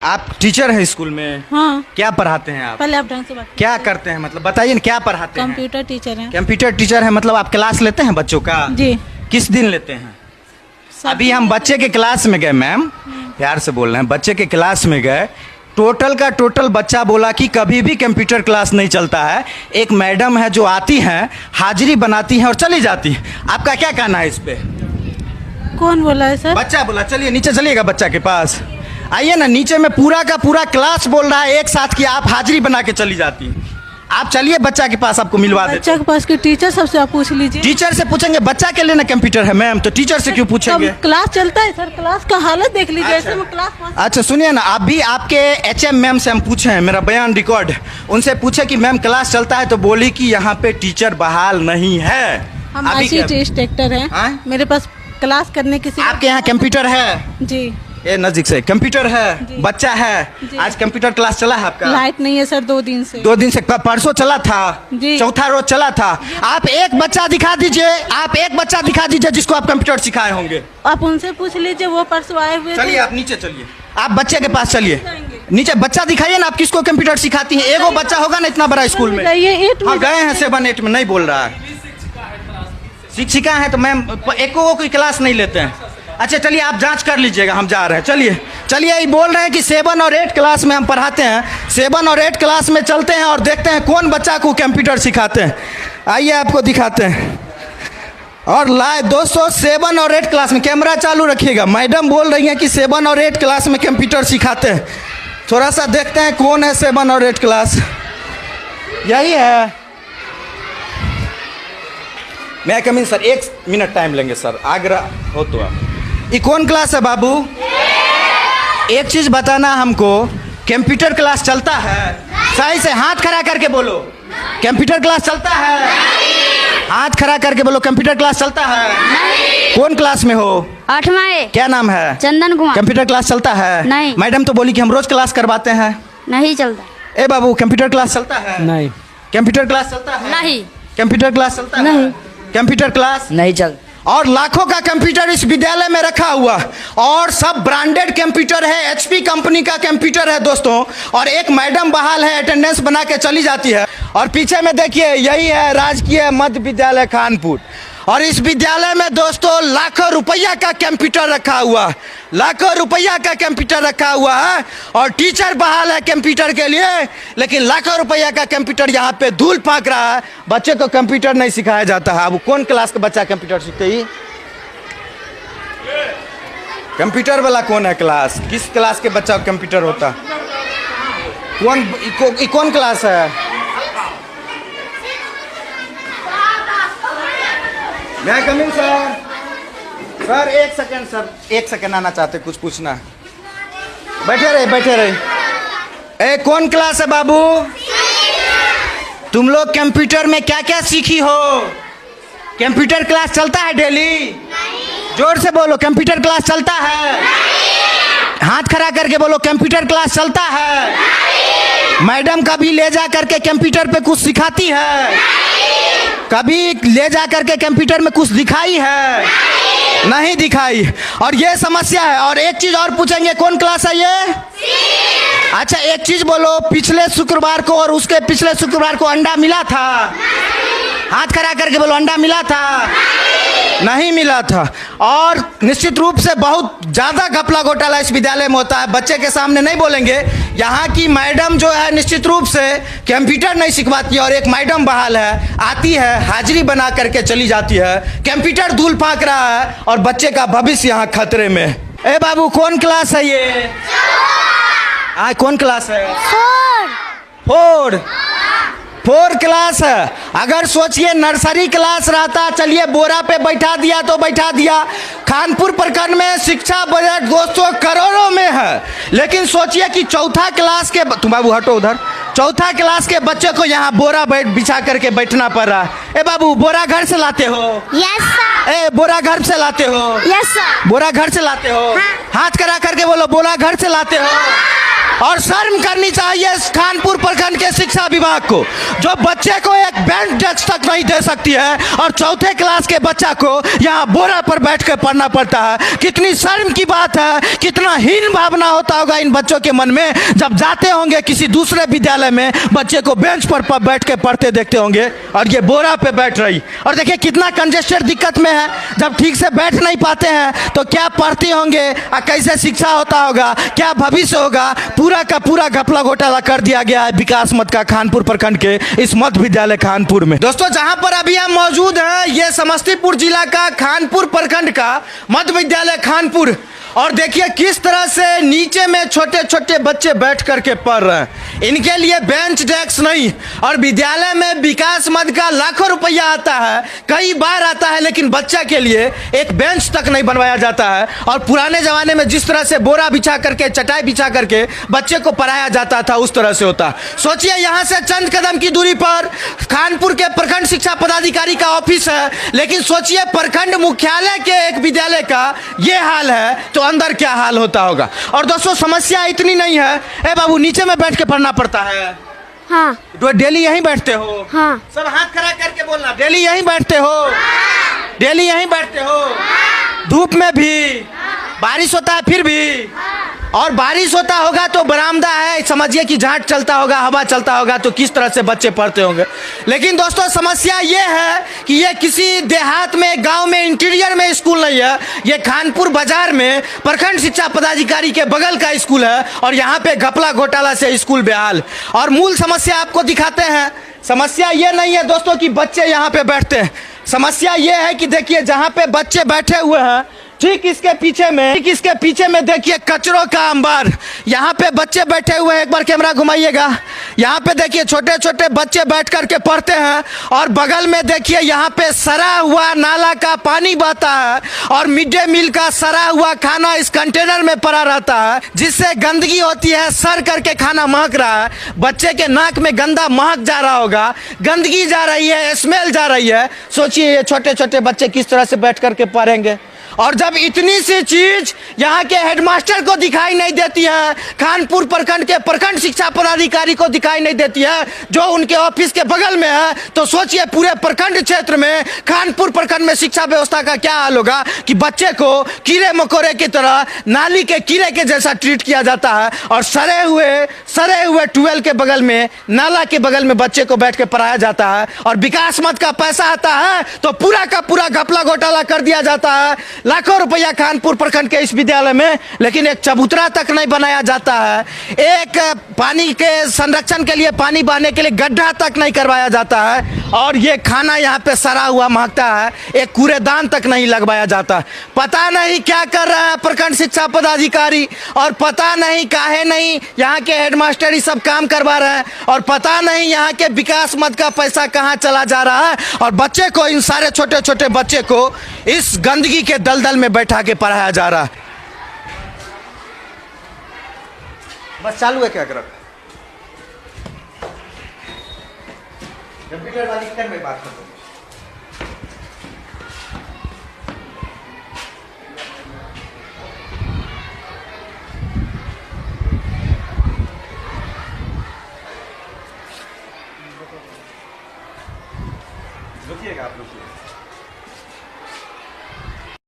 आप टीचर हैं स्कूल में? हाँ। क्या पढ़ाते हैं आप? पहले आप ढंग से बात क्या करते हैं, मतलब बताइए ना, क्या पढ़ाते हैं? कंप्यूटर टीचर हैं। कंप्यूटर टीचर है, मतलब आप क्लास लेते हैं बच्चों का? जी। किस दिन लेते हैं? अभी हम बच्चे के क्लास में गए मैम, प्यार से बोल रहे हैं, बच्चे के क्लास में गए, टोटल का टोटल बच्चा बोला कि कभी भी कंप्यूटर क्लास नहीं चलता है। एक मैडम है जो आती हैं, हाजिरी बनाती हैं और चली जाती हैं। आपका क्या कहना है इस पे? कौन बोला है सर? बच्चा बोला। चलिए नीचे चलिएगा बच्चा के पास, आइए ना, नीचे में पूरा का पूरा क्लास बोल रहा है एक साथ कि आप हाजिरी बना के चली जाती हैं। आप चलिए बच्चा के पास, आपको मिलवा देते। बच्चा के पास के टीचर सबसे आप पूछ लीजिए। टीचर से पूछेंगे, बच्चा के लिए ना कंप्यूटर है मैम, तो टीचर से क्यों पूछेंगे? क्लास चलता है सर, क्लास का हालत देख लीजिए। ऐसे में क्लास अच्छा सुनिए ना, अभी आपके एचएम मैम से हम पूछे हैं, मेरा बयान रिकॉर्ड, उनसे पूछे कि मैम क्लास चलता है, तो बोली कि यहाँ पे टीचर बहाल नहीं है। हम इंस्ट्रक्टर हैं, मेरे पास क्लास करने की। आपके यहाँ कंप्यूटर है? जी। ये नजदीक से कंप्यूटर है, बच्चा है। आज कंप्यूटर क्लास चला है आपका? लाइट नहीं है सर, 2 दिन से। 2 दिन से? परसों चला था? जी। चौथा रोज चला था। आप एक बच्चा दिखा दीजिए, आप एक बच्चा दिखा दीजिए जिसको आप कंप्यूटर सिखाए होंगे। आप उनसे पूछ लीजिए, वो परसों आए हुए। चलिए आप नीचे चलिए, आप बच्चे के पास चलिए, नीचे बच्चा दिखाइए ना, आप किसको कंप्यूटर सिखाती हैं? एगो बच्चा होगा ना इतना बड़ा स्कूल में? हाँ गए हैं 7 8 में, नहीं बोल रहा है। शिक्षिका है तो मैम एको कोई क्लास नहीं लेते हैं। अच्छा चलिए आप जांच कर लीजिएगा, हम जा रहे हैं। चलिए चलिए, ये बोल रहे हैं कि 7 और 8 क्लास में हम पढ़ाते हैं। 7 और 8 क्लास में चलते हैं और देखते हैं कौन बच्चा को कंप्यूटर सिखाते हैं। आइए आपको दिखाते हैं। और लाइव दोस्तों, 7 और 8 क्लास में कैमरा चालू रखिएगा। मैडम बोल रही हैं कि 7 और 8 क्लास में कंप्यूटर सिखाते हैं। थोड़ा सा देखते हैं कौन है 7 और 8 क्लास। यही है। मैं कम इन सर, 1 मिनट टाइम लेंगे सर, आग्रह हो तो आप। ये कौन क्लास है बाबू? एक चीज बताना हमको, कंप्यूटर क्लास चलता है? सही से हाथ खड़ा करके बोलो, कंप्यूटर क्लास चलता है? हाथ खड़ा करके बोलो, कंप्यूटर क्लास चलता है? कौन क्लास में हो? 8वां ए। क्या नाम है? चंदन कुमार। कंप्यूटर क्लास चलता है? नहीं। मैडम तो बोली कि हम रोज क्लास करवाते हैं। नहीं चलता। ए बाबू, कंप्यूटर क्लास चलता है? नहीं। कंप्यूटर क्लास चलता है? नहीं। कंप्यूटर क्लास चलता है? नहीं। कंप्यूटर क्लास नहीं चल। और लाखों का कंप्यूटर इस विद्यालय में रखा हुआ, और सब ब्रांडेड कंप्यूटर है, एचपी कंपनी का कंप्यूटर है दोस्तों। और एक मैडम बहाल है, अटेंडेंस बना के चली जाती है। और पीछे में देखिए, यही है राजकीय मध्य विद्यालय कानपुर। और इस विद्यालय में दोस्तों लाखों रुपया का कंप्यूटर रखा हुआ, लाखों रुपया का कंप्यूटर रखा हुआ है। और टीचर बहाल है कंप्यूटर के लिए, लेकिन लाखों रुपया का कंप्यूटर यहाँ पे धूल फाँक रहा है। बच्चे को कंप्यूटर नहीं सिखाया जाता है। अब कौन क्लास का बच्चा कंप्यूटर सीखते ही? कंप्यूटर वाला कौन है क्लास? किस क्लास के बच्चा कंप्यूटर होता? कौन क्लास है? मैं coming sir. Sir 1 second sir, 1 second आना चाहते, कुछ पूछना। बैठे रहे बैठे रहे। ए कौन क्लास है बाबू? तुम लोग कंप्यूटर में क्या क्या सीखी हो? कंप्यूटर क्लास चलता है डेली? जोर से बोलो, कंप्यूटर क्लास चलता है? हाथ खड़ा करके बोलो, कंप्यूटर क्लास चलता है? मैडम कभी ले जा करके कंप्यूटर पे कुछ सिखाती है? कभी ले जा करके कंप्यूटर में कुछ दिखाई है? नहीं दिखाई। और ये समस्या है। और एक चीज और पूछेंगे, कौन क्लास है ये? अच्छा एक चीज बोलो, पिछले शुक्रवार को और उसके पिछले शुक्रवार को अंडा मिला था? हाथ खड़ा करके बोलो, अंडा मिला था? नहीं मिला था। और निश्चित रूप से बहुत ज़्यादा घपला घोटाला इस विद्यालय में होता है। बच्चे के सामने नहीं बोलेंगे। यहाँ की मैडम जो है निश्चित रूप से कंप्यूटर नहीं सिखवाती, और एक मैडम बहाल है, आती है, हाजिरी बना करके चली जाती है। कंप्यूटर धूल फाँक रहा है और बच्चे का भविष्य यहाँ खतरे में। ए बाबू कौन क्लास है ये? कौन क्लास है? 4 क्लास है। अगर सोचिए नर्सरी क्लास रहता, चलिए बोरा पे बैठा दिया तो बैठा दिया। कानपुर प्रखंड में शिक्षा बजट दोस्तों करोड़ों में है, लेकिन सोचिए कि 4था क्लास के, तुम बाबू हटो उधर, 4था क्लास के बच्चे को यहाँ बोरा बिछा करके बैठना पड़ रहा है। ए बाबू बोरा घर से लाते हो? Yes sir. ए बोरा घर से लाते हो? Yes sir. बोरा घर से लाते हो? हाँ। हाथ करा करके बोलो, बोरा घर से लाते हो? और शर्म करनी चाहिए खानपुर प्रखंड के शिक्षा विभाग को, जो बच्चे को एक बेंच डेस्क तक नहीं दे सकती है और चौथे क्लास के बच्चा को यहाँ बोरा पर बैठ कर पढ़ना पड़ता है। कितनी शर्म की बात है, कितना हीन भावना होता होगा इन बच्चों के मन में जब जाते होंगे किसी दूसरे विद्यालय में, बच्चे को बेंच पर बैठ के पढ़ते देखते होंगे और ये बोरा पे बैठ रही। और देखिए कितना कंजेस्टेड दिक्कत में है, जब ठीक से बैठ नहीं पाते हैं तो क्या पढ़ते होंगे और कैसे शिक्षा होता होगा, क्या भविष्य होगा। पूरा का पूरा घपला घोटाला कर दिया गया है विकास मत का खानपुर प्रखंड के इस मध्य विद्यालय खानपुर में। दोस्तों जहां पर अभी हम मौजूद हैं ये समस्तीपुर जिला का खानपुर प्रखंड का मध्य विद्यालय खानपुर, और देखिए किस तरह से नीचे में छोटे छोटे बच्चे बैठ करके पढ़ रहे हैं। इनके लिए बेंच डेस्क नहीं, और विद्यालय में विकास मद का लाखों रुपया आता है, कई बार आता है, लेकिन बच्चा के लिए एक बेंच तक नहीं बनवाया जाता है। और पुराने जमाने में जिस तरह से बोरा बिछा करके चटाई बिछा करके बच्चे को पढ़ाया जाता था उस तरह से होता। सोचिए यहाँ से चंद कदम की दूरी पर खानपुर के प्रखंड शिक्षा पदाधिकारी का ऑफिस है, लेकिन सोचिए प्रखंड मुख्यालय के एक विद्यालय का ये हाल है तो अंदर क्या हाल होता होगा। और दोस्तों समस्या इतनी नहीं है, ए बाबू नीचे में बैठ के पढ़ना पड़ता है। हाँ। तो डेली यहीं बैठते हो? हाँ। सब हाथ खड़ा करके बोलना, डेली यहीं बैठते हो? हाँ। डेली यहीं बैठते हो? हाँ। धूप में भी? हाँ। बारिश होता है फिर भी? हाँ। और बारिश होता होगा तो बरामदा है, समझिए कि झाट चलता होगा, हवा चलता होगा, तो किस तरह से बच्चे पढ़ते होंगे। लेकिन दोस्तों समस्या ये है कि ये किसी देहात में, गांव में, इंटीरियर में स्कूल नहीं है, ये खानपुर बाजार में प्रखंड शिक्षा पदाधिकारी के बगल का स्कूल है, और यहाँ पे घपला घोटाला से स्कूल बेहाल। और मूल समस्या आपको दिखाते हैं। समस्या ये नहीं है दोस्तों कि बच्चे यहाँ पे बैठते हैं, समस्या ये है कि देखिए जहाँ पे बच्चे बैठे हुए हैं ठीक इसके पीछे में देखिए कचरों का अंबार, यहाँ पे बच्चे बैठे हुए हैं। एक बार कैमरा घुमाइएगा, यहाँ पे देखिए छोटे छोटे बच्चे बैठ करके पढ़ते हैं, और बगल में देखिए यहाँ पे सड़ा हुआ नाला का पानी बहता है, और मिड डे मील का सड़ा हुआ खाना इस कंटेनर में पड़ा रहता है, जिससे गंदगी होती है, सड़ करके खाना महक रहा है, बच्चे के नाक में गंदा महक जा रहा होगा, गंदगी जा रही है, स्मेल जा रही है। सोचिए ये छोटे छोटे बच्चे किस तरह से बैठ करके पढ़ेंगे। और जब इतनी सी चीज यहाँ के हेडमास्टर को दिखाई नहीं देती है, खानपुर प्रखंड के प्रखंड शिक्षा पदाधिकारी को दिखाई नहीं देती है जो उनके ऑफिस के बगल में है, तो सोचिए पूरे प्रखंड क्षेत्र में, खानपुर प्रखंड में शिक्षा व्यवस्था का क्या हाल होगा कि बच्चे को कीड़े मकोड़े की तरह, नाली के कीड़े के जैसा ट्रीट किया जाता है, और सड़े हुए ट्यूबवेल के बगल में, नाला के बगल में बच्चे को बैठ के पढ़ाया जाता है। और विकास मद का पैसा आता है तो पूरा का पूरा घपला घोटाला कर दिया जाता है, लाखों रुपया खानपुर प्रखंड के इस विद्यालय में, लेकिन एक चबूतरा तक नहीं बनाया जाता है, एक पानी के संरक्षण के लिए, पानी बहाने के लिए गड्ढा तक नहीं करवाया जाता है, और ये खाना यहाँ पे सड़ा हुआ महकता है, एक कूड़ेदान तक नहीं लगवाया जाता। पता नहीं क्या कर रहा है प्रखंड शिक्षा पदाधिकारी, और पता नहीं काहे नहीं यहाँ के हेडमास्टर सब काम करवा रहे हैं, और पता नहीं यहाँ के विकास मद का पैसा कहाँ चला जा रहा है, और बच्चे को, इन सारे छोटे छोटे बच्चे को इस गंदगी के दलदल में बैठा के पढ़ाया जा रहा है। बस चालू है क्या कर कंप्यूटर वाली में बात करते हैं।